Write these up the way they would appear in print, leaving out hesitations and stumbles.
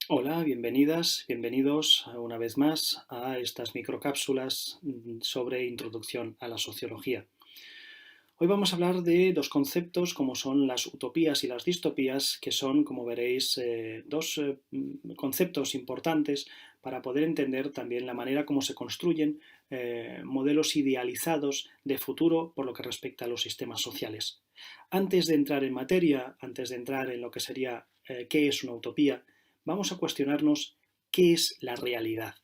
Hola, bienvenidas, bienvenidos una vez más a estas microcápsulas sobre introducción a la sociología. Hoy vamos a hablar de dos conceptos como son las utopías y las distopías, que son, como veréis, dos conceptos importantes para poder entender también la manera como se construyen modelos idealizados de futuro por lo que respecta a los sistemas sociales. Antes de entrar en materia, antes de entrar en lo que sería qué es una utopía, vamos a cuestionarnos qué es la realidad.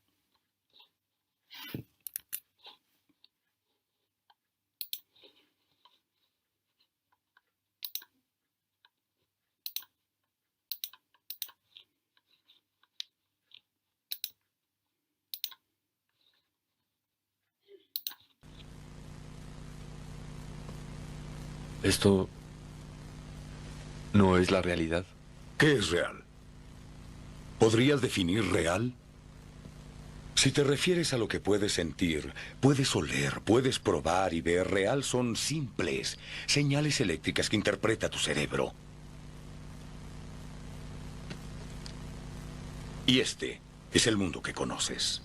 Esto no es la realidad. ¿Qué es real? ¿Podrías definir real? Si te refieres a lo que puedes sentir, puedes oler, puedes probar y ver, real son simples señales eléctricas que interpreta tu cerebro. Y este es el mundo que conoces.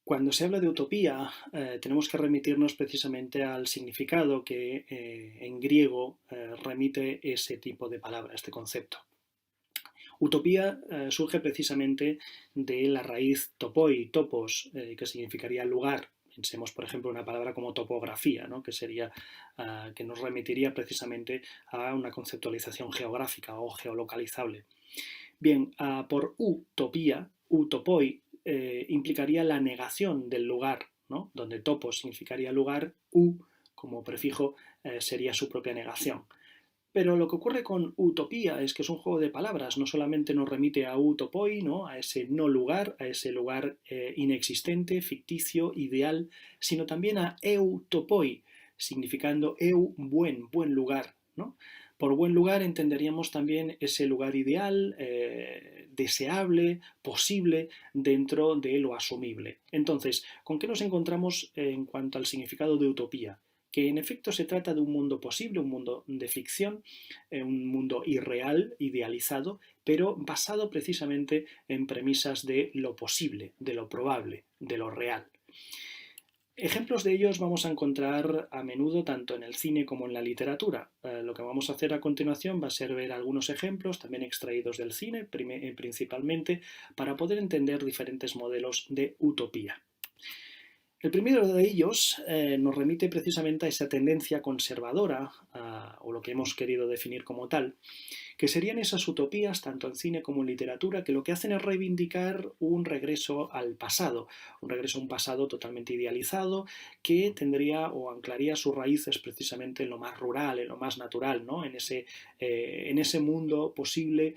Cuando se habla de utopía, tenemos que remitirnos precisamente al significado que en griego remite ese tipo de palabra, este concepto. Utopía surge precisamente de la raíz topoi, topos, que significaría lugar. Pensemos, por ejemplo, una palabra como topografía, ¿no? Que sería, que nos remitiría precisamente a una conceptualización geográfica o geolocalizable. Bien, por utopía, utopoi, implicaría la negación del lugar, ¿no? Donde topo significaría lugar, como prefijo sería su propia negación. Pero lo que ocurre con utopía es que es un juego de palabras, no solamente nos remite a utopoi, ¿no? A ese no lugar, a ese lugar inexistente, ficticio, ideal, sino también a eutopoi, significando buen lugar, ¿no? Por buen lugar entenderíamos también ese lugar ideal, deseable, posible, dentro de lo asumible. Entonces, ¿con qué nos encontramos en cuanto al significado de utopía? Que en efecto se trata de un mundo posible, un mundo de ficción, un mundo irreal, idealizado, pero basado precisamente en premisas de lo posible, de lo probable, de lo real. Ejemplos de ellos vamos a encontrar a menudo tanto en el cine como en la literatura. Lo que vamos a hacer a continuación va a ser ver algunos ejemplos, también extraídos del cine principalmente, para poder entender diferentes modelos de utopía. El primero de ellos nos remite precisamente a esa tendencia conservadora, o lo que hemos querido definir como tal, que serían esas utopías, tanto en cine como en literatura, que lo que hacen es reivindicar un regreso al pasado, un regreso a un pasado totalmente idealizado, que tendría o anclaría sus raíces precisamente en lo más rural, en lo más natural, ¿no? En ese mundo posible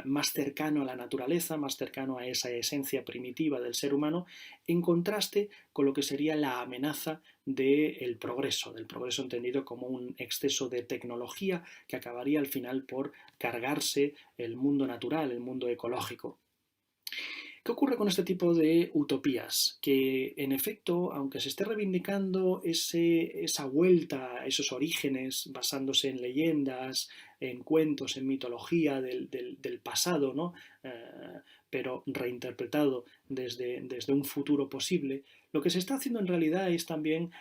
más cercano a la naturaleza, más cercano a esa esencia primitiva del ser humano, en contraste con lo que sería la amenaza del progreso entendido como un exceso de tecnología que acabaría al final por cargarse el mundo natural, el mundo ecológico. ¿Qué ocurre con este tipo de utopías? Que en efecto, aunque se esté reivindicando esa vuelta a esos orígenes basándose en leyendas, en cuentos, en mitología del pasado, ¿no? Pero reinterpretado desde un futuro posible, lo que se está haciendo en realidad es también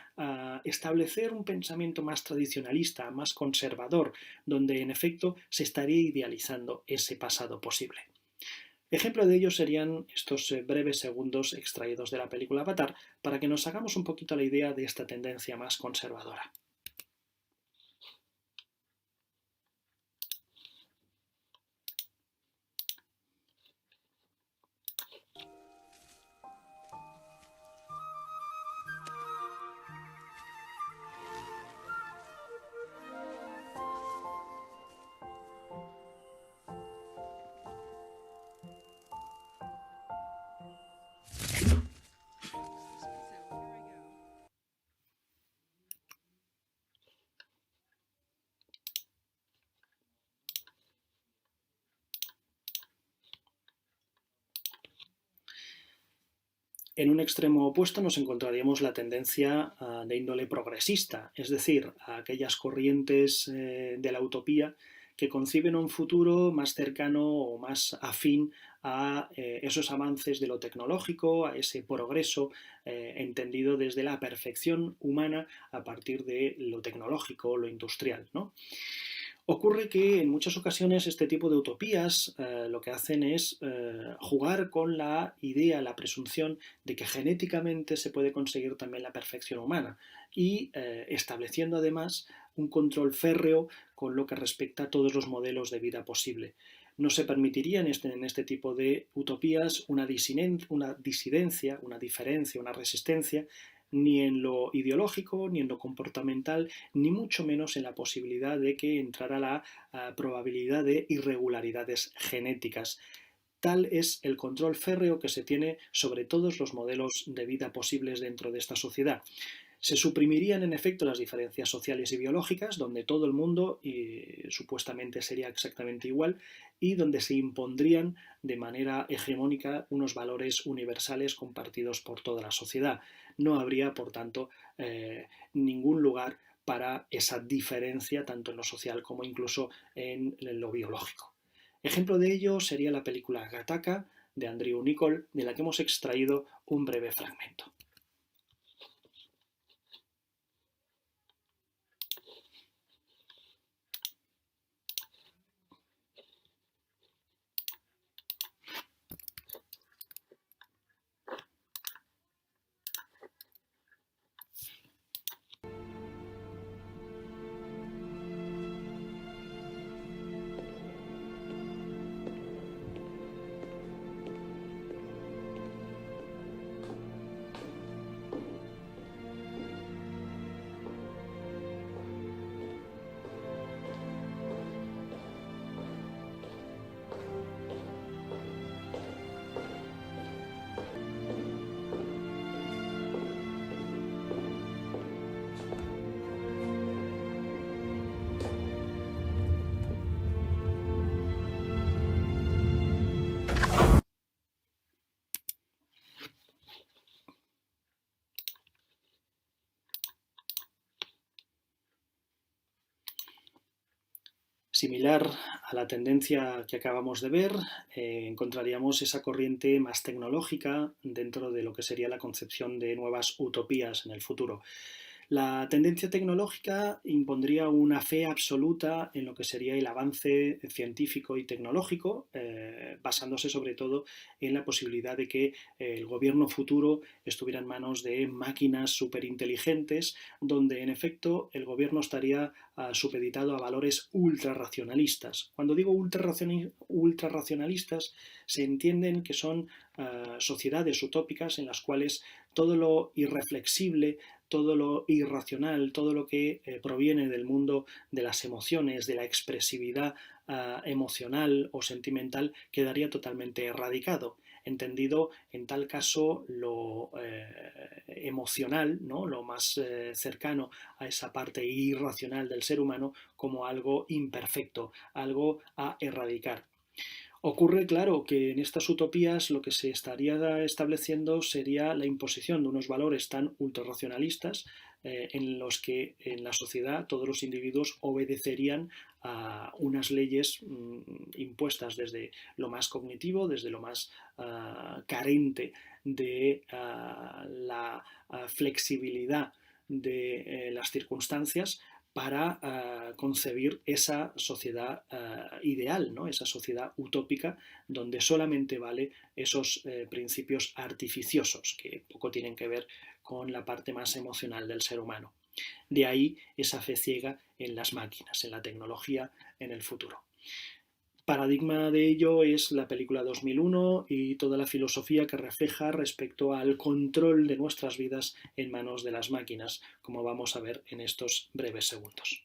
establecer un pensamiento más tradicionalista, más conservador, donde en efecto se estaría idealizando ese pasado posible. Ejemplo de ello serían estos breves segundos extraídos de la película Avatar para que nos hagamos un poquito la idea de esta tendencia más conservadora. En un extremo opuesto nos encontraríamos la tendencia de índole progresista, es decir, a aquellas corrientes de la utopía que conciben un futuro más cercano o más afín a esos avances de lo tecnológico, a ese progreso entendido desde la perfección humana a partir de lo tecnológico, lo industrial, ¿no? Ocurre que en muchas ocasiones este tipo de utopías lo que hacen es jugar con la idea, la presunción de que genéticamente se puede conseguir también la perfección humana y estableciendo además un control férreo con lo que respecta a todos los modelos de vida posible. No se permitiría en este tipo de utopías una disidencia, una diferencia, una resistencia, ni en lo ideológico, ni en lo comportamental, ni mucho menos en la posibilidad de que entrara la probabilidad de irregularidades genéticas. Tal es el control férreo que se tiene sobre todos los modelos de vida posibles dentro de esta sociedad. Se suprimirían en efecto las diferencias sociales y biológicas, donde todo el mundo supuestamente sería exactamente igual y donde se impondrían de manera hegemónica unos valores universales compartidos por toda la sociedad. No habría, por tanto, ningún lugar para esa diferencia tanto en lo social como incluso en lo biológico. Ejemplo de ello sería la película Gattaca de Andrew Niccol, de la que hemos extraído un breve fragmento. Similar a la tendencia que acabamos de ver, encontraríamos esa corriente más tecnológica dentro de lo que sería la concepción de nuevas utopías en el futuro. La tendencia tecnológica impondría una fe absoluta en lo que sería el avance científico y tecnológico, basándose sobre todo en la posibilidad de que el gobierno futuro estuviera en manos de máquinas superinteligentes, donde en efecto el gobierno estaría supeditado a valores ultrarracionalistas. Cuando digo ultrarracionalistas, se entienden que son sociedades utópicas en las cuales todo lo irreflexible, todo lo irracional, todo lo que proviene del mundo de las emociones, de la expresividad emocional o sentimental, quedaría totalmente erradicado. Entendido en tal caso lo emocional, ¿no? Lo más cercano a esa parte irracional del ser humano como algo imperfecto, algo a erradicar. Ocurre, claro, que en estas utopías lo que se estaría estableciendo sería la imposición de unos valores tan ultrarracionalistas en los que en la sociedad todos los individuos obedecerían a unas leyes impuestas desde lo más cognitivo, desde lo más carente de la flexibilidad de las circunstancias para concebir esa sociedad ideal, ¿no? Esa sociedad utópica donde solamente vale esos principios artificiosos que poco tienen que ver con la parte más emocional del ser humano. De ahí esa fe ciega en las máquinas, en la tecnología, en el futuro. Paradigma de ello es la película 2001 y toda la filosofía que refleja respecto al control de nuestras vidas en manos de las máquinas, como vamos a ver en estos breves segundos.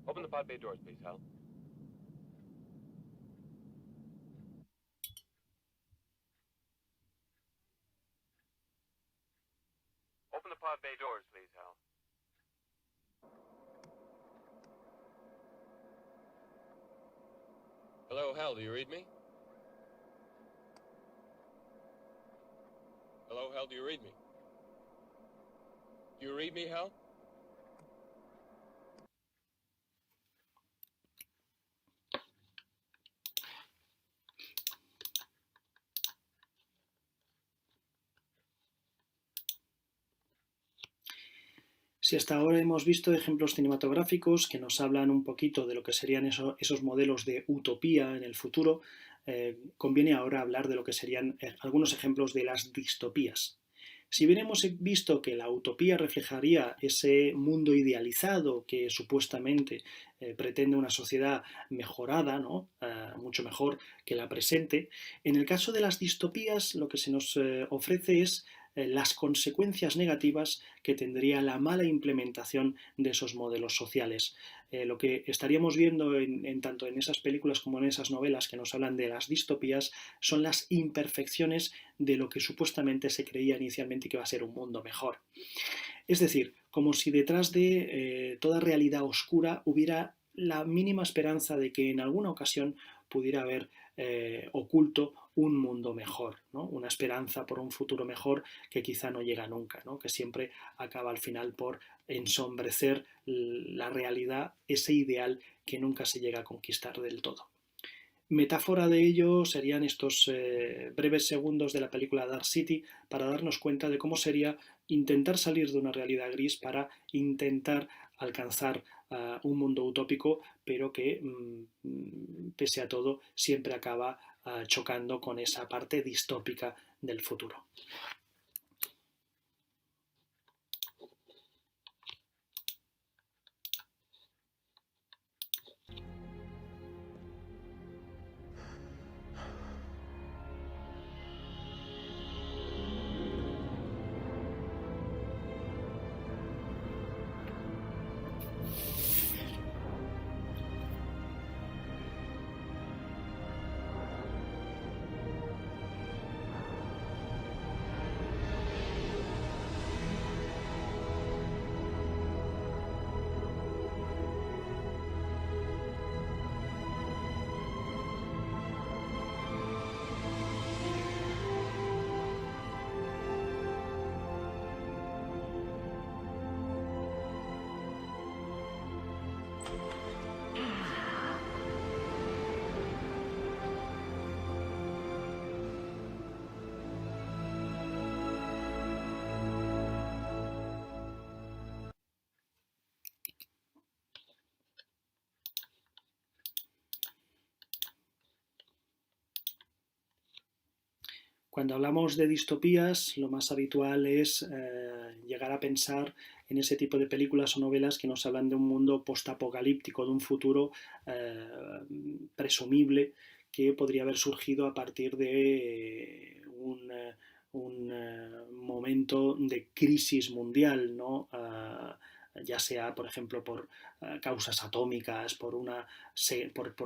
Open the pod bay doors, please, Hal. Open the pod bay doors, please, Hal. Hello, Hal, do you read me? Hello, Hal, do you read me? Do you read me, Hal? Si hasta ahora hemos visto ejemplos cinematográficos que nos hablan un poquito de lo que serían esos modelos de utopía en el futuro, conviene ahora hablar de lo que serían algunos ejemplos de las distopías. Si bien hemos visto que la utopía reflejaría ese mundo idealizado que supuestamente pretende una sociedad mejorada, ¿no? Mucho mejor que la presente, en el caso de las distopías lo que se nos ofrece es las consecuencias negativas que tendría la mala implementación de esos modelos sociales. Lo que estaríamos viendo tanto en esas películas como en esas novelas que nos hablan de las distopías son las imperfecciones de lo que supuestamente se creía inicialmente que iba a ser un mundo mejor. Es decir, como si detrás de toda realidad oscura hubiera la mínima esperanza de que en alguna ocasión pudiera haber oculto un mundo mejor, ¿no? Una esperanza por un futuro mejor que quizá no llega nunca, ¿no? Que siempre acaba al final por ensombrecer la realidad, ese ideal que nunca se llega a conquistar del todo. Metáfora de ello serían estos breves segundos de la película Dark City para darnos cuenta de cómo sería intentar salir de una realidad gris para intentar alcanzar un mundo utópico, pero que pese a todo siempre acaba chocando con esa parte distópica del futuro. Cuando hablamos de distopías, lo más habitual es llegar a pensar en ese tipo de películas o novelas que nos hablan de un mundo postapocalíptico, de un futuro presumible que podría haber surgido a partir de un momento de crisis mundial, ¿no? Ya sea, por ejemplo, por causas atómicas, por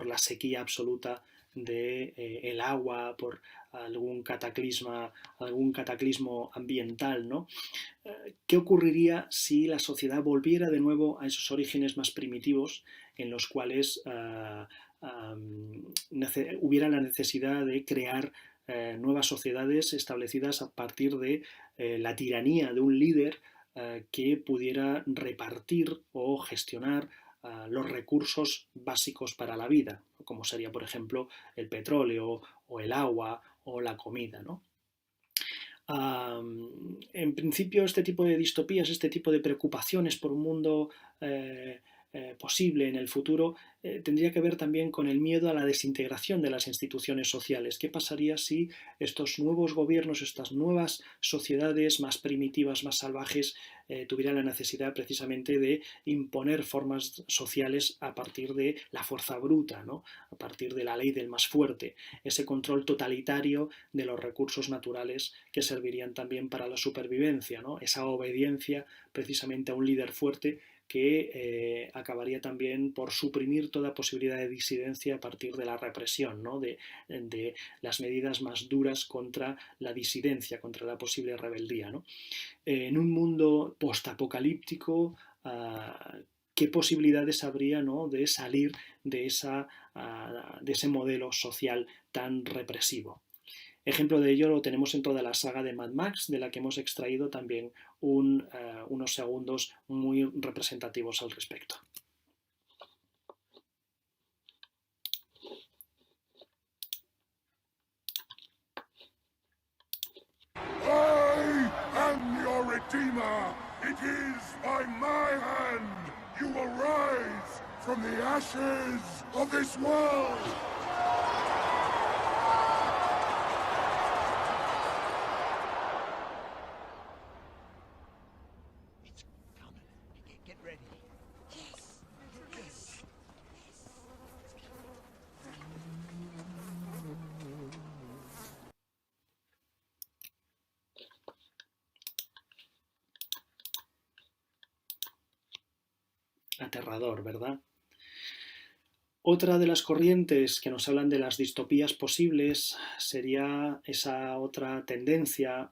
la sequía absoluta del agua, por algún cataclismo ambiental, ¿no? ¿Qué ocurriría si la sociedad volviera de nuevo a esos orígenes más primitivos en los cuales hubiera la necesidad de crear nuevas sociedades establecidas a partir de la tiranía de un líder que pudiera repartir o gestionar los recursos básicos para la vida, como sería, por ejemplo, el petróleo o el agua o la comida, ¿no? En principio, este tipo de distopías, este tipo de preocupaciones por un mundo posible en el futuro, tendría que ver también con el miedo a la desintegración de las instituciones sociales. ¿Qué pasaría si estos nuevos gobiernos, estas nuevas sociedades más primitivas, más salvajes, tuvieran la necesidad precisamente de imponer formas sociales a partir de la fuerza bruta, ¿no? A partir de la ley del más fuerte, ese control totalitario de los recursos naturales que servirían también para la supervivencia, ¿no? Esa obediencia precisamente a un líder fuerte que acabaría también por suprimir toda posibilidad de disidencia a partir de la represión, ¿no? de las medidas más duras contra la disidencia, contra la posible rebeldía, ¿no? En un mundo postapocalíptico, ¿qué posibilidades habría, ¿no?, de salir de ese modelo social tan represivo? Ejemplo de ello lo tenemos en toda la saga de Mad Max, de la que hemos extraído también unos segundos muy representativos al respecto. I am your Redeemer! It is by my hand you will rise from the ashes of this world! It's coming. Get ready. Yes. Yes. Aterrador, ¿verdad? Otra de las corrientes que nos hablan de las distopías posibles sería esa otra tendencia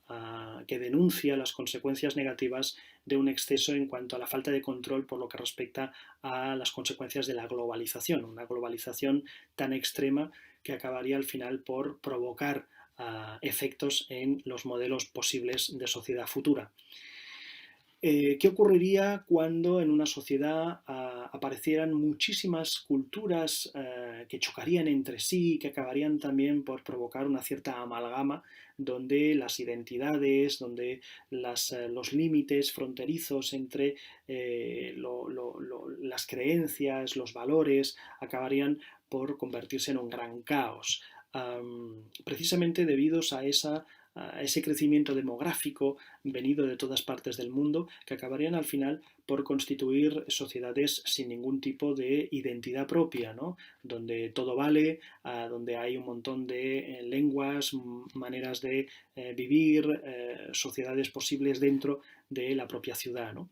que denuncia las consecuencias negativas de un exceso en cuanto a la falta de control por lo que respecta a las consecuencias de la globalización, una globalización tan extrema que acabaría al final por provocar efectos en los modelos posibles de sociedad futura. ¿Qué ocurriría cuando en una sociedad aparecieran muchísimas culturas que chocarían entre sí, que acabarían también por provocar una cierta amalgama donde las identidades, donde los límites fronterizos entre las creencias, los valores, acabarían por convertirse en un gran caos? Precisamente debido a ese crecimiento demográfico venido de todas partes del mundo, que acabarían al final por constituir sociedades sin ningún tipo de identidad propia, ¿no? Donde todo vale, donde hay un montón de lenguas, maneras de vivir, sociedades posibles dentro de la propia ciudad, ¿no?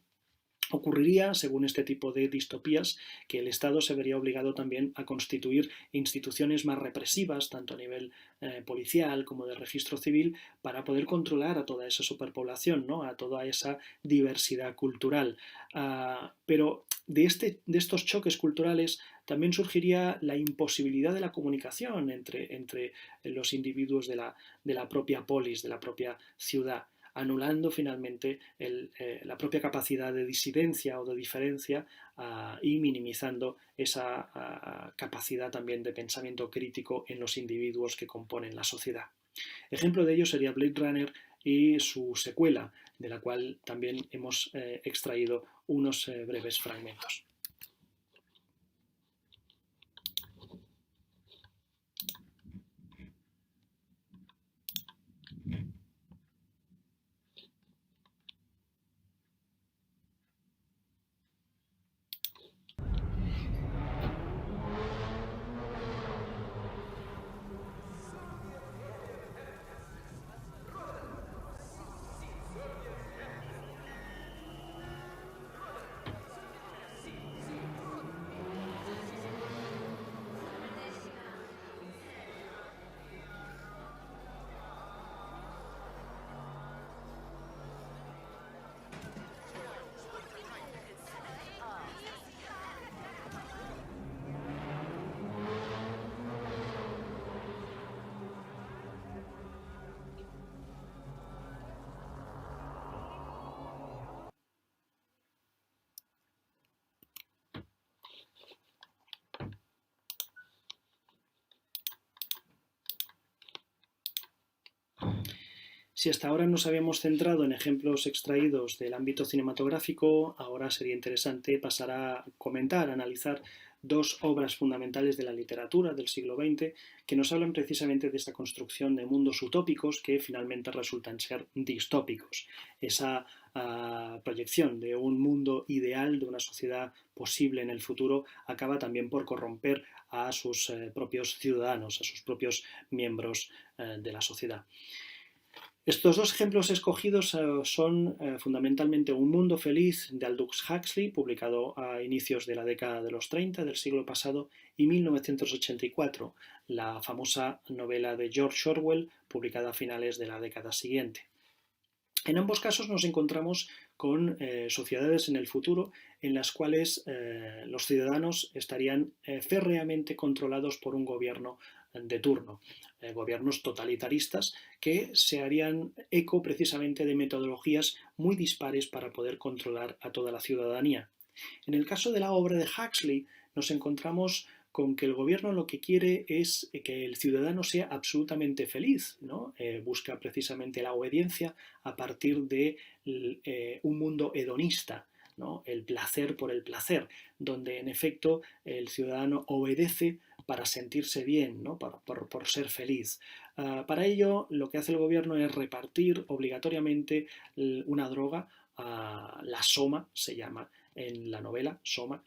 Ocurriría, según este tipo de distopías, que el Estado se vería obligado también a constituir instituciones más represivas, tanto a nivel policial como de registro civil, para poder controlar a toda esa superpoblación, ¿no?, a toda esa diversidad cultural. Pero de estos choques culturales también surgiría la imposibilidad de la comunicación entre los individuos de la propia polis, de la propia ciudad, anulando finalmente la propia capacidad de disidencia o de diferencia y minimizando esa capacidad también de pensamiento crítico en los individuos que componen la sociedad. Ejemplo de ello sería Blade Runner y su secuela, de la cual también hemos extraído unos breves fragmentos. Si hasta ahora nos habíamos centrado en ejemplos extraídos del ámbito cinematográfico, ahora sería interesante pasar a comentar, a analizar dos obras fundamentales de la literatura del siglo XX que nos hablan precisamente de esta construcción de mundos utópicos que finalmente resultan ser distópicos. Esa proyección de un mundo ideal, de una sociedad posible en el futuro, acaba también por corromper a sus propios ciudadanos, a sus propios miembros de la sociedad. Estos dos ejemplos escogidos son fundamentalmente Un mundo feliz de Aldous Huxley, publicado a inicios de la década de los 30 del siglo pasado, y 1984, la famosa novela de George Orwell, publicada a finales de la década siguiente. En ambos casos nos encontramos con sociedades en el futuro en las cuales los ciudadanos estarían férreamente controlados por un gobierno de turno, gobiernos totalitaristas que se harían eco precisamente de metodologías muy dispares para poder controlar a toda la ciudadanía. En el caso de la obra de Huxley nos encontramos con que el gobierno lo que quiere es que el ciudadano sea absolutamente feliz, ¿no? Busca precisamente la obediencia a partir de un mundo hedonista, ¿no? El placer por el placer, donde en efecto el ciudadano obedece para sentirse bien, ¿no? por ser feliz. Para ello lo que hace el gobierno es repartir obligatoriamente una droga, la soma se llama en la novela, Soma,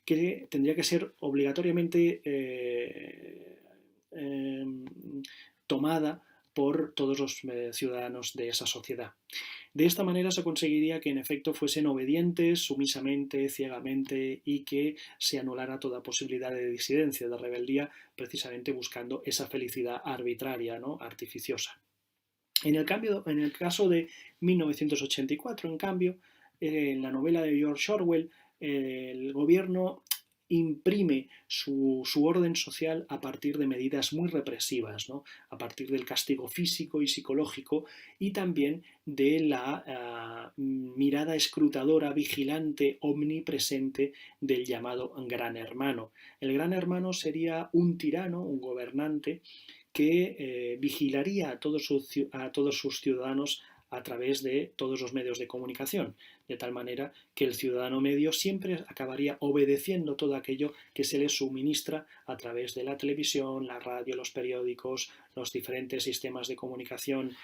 que tendría que ser obligatoriamente tomada por todos los ciudadanos de esa sociedad. De esta manera se conseguiría que en efecto fuesen obedientes sumisamente, ciegamente, y que se anulara toda posibilidad de disidencia, de rebeldía, precisamente buscando esa felicidad arbitraria, ¿no? Artificiosa. En el caso de 1984, en cambio, en la novela de George Orwell, el gobierno imprime su orden social a partir de medidas muy represivas, ¿no? A partir del castigo físico y psicológico, y también de la mirada escrutadora, vigilante, omnipresente del llamado Gran Hermano. El Gran Hermano sería un tirano, un gobernante, que vigilaría a todos sus ciudadanos a través de todos los medios de comunicación, de tal manera que el ciudadano medio siempre acabaría obedeciendo todo aquello que se le suministra a través de la televisión, la radio, los periódicos, los diferentes sistemas de comunicación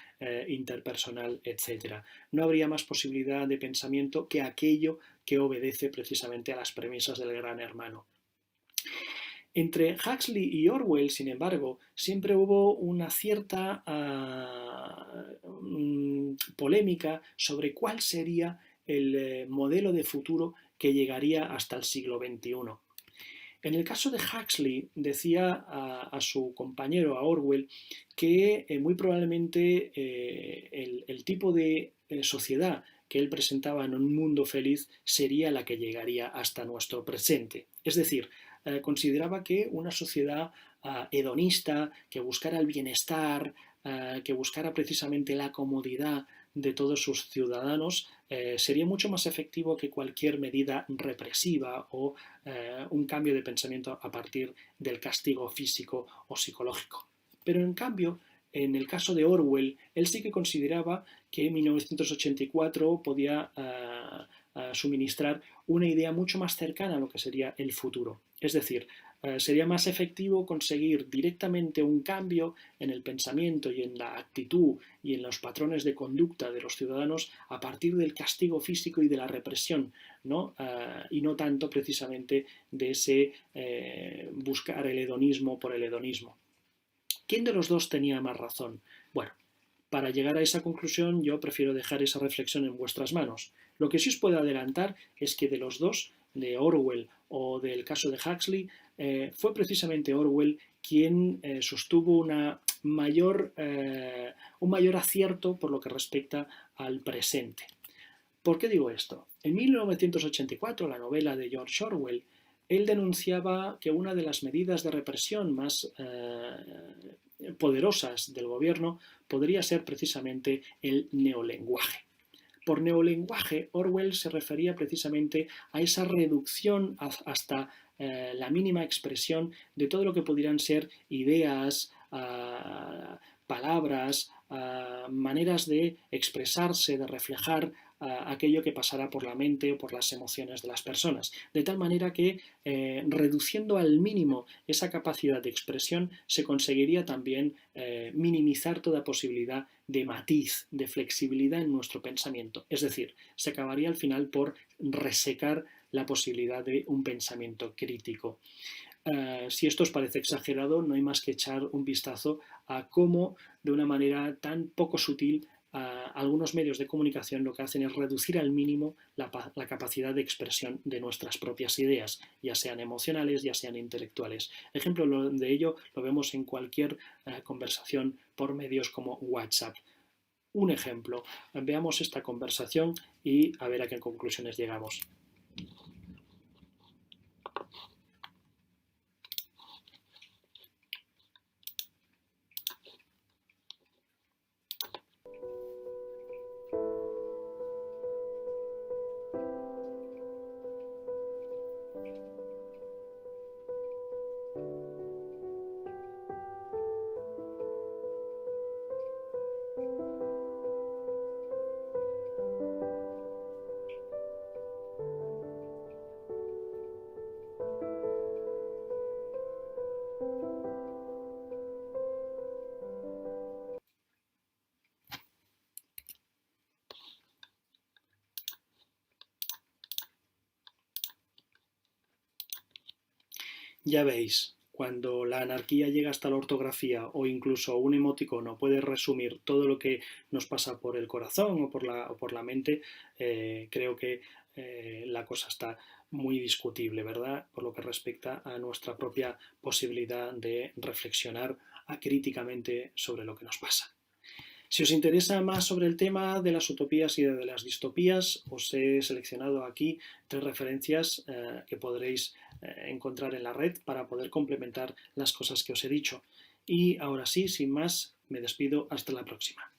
interpersonal, etc. No habría más posibilidad de pensamiento que aquello que obedece precisamente a las premisas del Gran Hermano. Entre Huxley y Orwell, sin embargo, siempre hubo una cierta polémica sobre cuál sería el modelo de futuro que llegaría hasta el siglo XXI. En el caso de Huxley, decía a su compañero, a Orwell, que muy probablemente el tipo de sociedad que él presentaba en Un mundo feliz sería la que llegaría hasta nuestro presente. Es decir, consideraba que una sociedad hedonista, que buscara el bienestar, que buscara precisamente la comodidad de todos sus ciudadanos, sería mucho más efectivo que cualquier medida represiva o un cambio de pensamiento a partir del castigo físico o psicológico. Pero en cambio, en el caso de Orwell, él sí que consideraba que 1984 podía suministrar una idea mucho más cercana a lo que sería el futuro. Es decir, sería más efectivo conseguir directamente un cambio en el pensamiento y en la actitud y en los patrones de conducta de los ciudadanos a partir del castigo físico y de la represión, ¿no? Y no tanto precisamente de ese buscar el hedonismo por el hedonismo. ¿Quién de los dos tenía más razón? Bueno, para llegar a esa conclusión yo prefiero dejar esa reflexión en vuestras manos. Lo que sí os puedo adelantar es que de los dos, de Orwell o del caso de Huxley, fue precisamente Orwell quien sostuvo un mayor acierto por lo que respecta al presente. ¿Por qué digo esto? En 1984, la novela de George Orwell, él denunciaba que una de las medidas de represión más poderosas del gobierno podría ser precisamente el neolenguaje. Por neolenguaje, Orwell se refería precisamente a esa reducción hasta la mínima expresión de todo lo que pudieran ser ideas, palabras, maneras de expresarse, de reflejar aquello que pasará por la mente o por las emociones de las personas. De tal manera que, reduciendo al mínimo esa capacidad de expresión, se conseguiría también minimizar toda posibilidad de matiz, de flexibilidad en nuestro pensamiento. Es decir, se acabaría al final por resecar la posibilidad de un pensamiento crítico. Si esto os parece exagerado, no hay más que echar un vistazo a cómo, de una manera tan poco sutil, algunos medios de comunicación lo que hacen es reducir al mínimo la capacidad de expresión de nuestras propias ideas, ya sean emocionales, ya sean intelectuales. Ejemplo de ello lo vemos en cualquier conversación por medios como WhatsApp. Un ejemplo, veamos esta conversación y a ver a qué conclusiones llegamos. Ya veis, cuando la anarquía llega hasta la ortografía o incluso un emoticono puede resumir todo lo que nos pasa por el corazón o por la mente, creo que la cosa está muy discutible, ¿verdad? Por lo que respecta a nuestra propia posibilidad de reflexionar críticamente sobre lo que nos pasa. Si os interesa más sobre el tema de las utopías y de las distopías, os he seleccionado aquí 3 referencias que podréis encontrar en la red para poder complementar las cosas que os he dicho. Y ahora sí, sin más, me despido hasta la próxima.